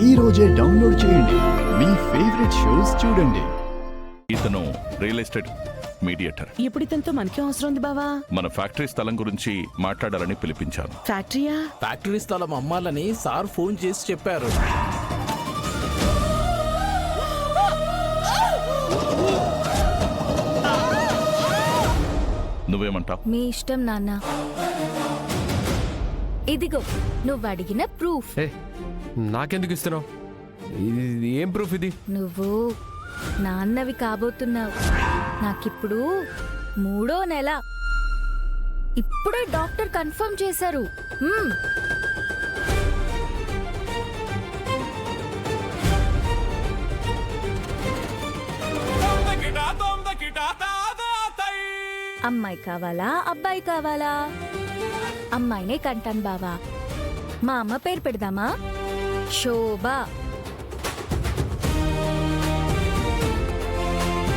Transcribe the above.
ఈ రోజే డౌన్లోడ్ చేయండి. మీ ఫేవరెట్ షోస్ చూడండి. ఇతను రియల్ ఎస్టేట్ మీడియేటర్. ఇప్పుడు ఇతనితో మనకే అవసరం ఉంది బావా. మన ఫ్యాక్టరీ స్థలం గురించి మాట్లాడాలని పిలిపించాను. ఫ్యాక్టరీయా? ఫ్యాక్టరీ స్థలం అమ్మాలని సార్ ఫోన్ చేసి చెప్పారు. నువ్వేమంటావు? మీ ఇష్టం నాన్న. ఇదిగో నువ్వు అడిగిన ప్రూఫ్. నాకెందుకు ఇస్తున్నావు? ఇది ఏం ప్రూఫ్ ఇది? నువ్వు నాన్నవి కాబోతున్నావు. నాకిప్పుడు 3వ నెల. ఇప్పుడే డాక్టర్ కన్ఫర్మ్ చేశారు. అమ్మాయి కావాలా అబ్బాయి కావాలా? అమ్మాయినే కంటాను బావా. మా అమ్మ పేరు పెడదామా? శోభ.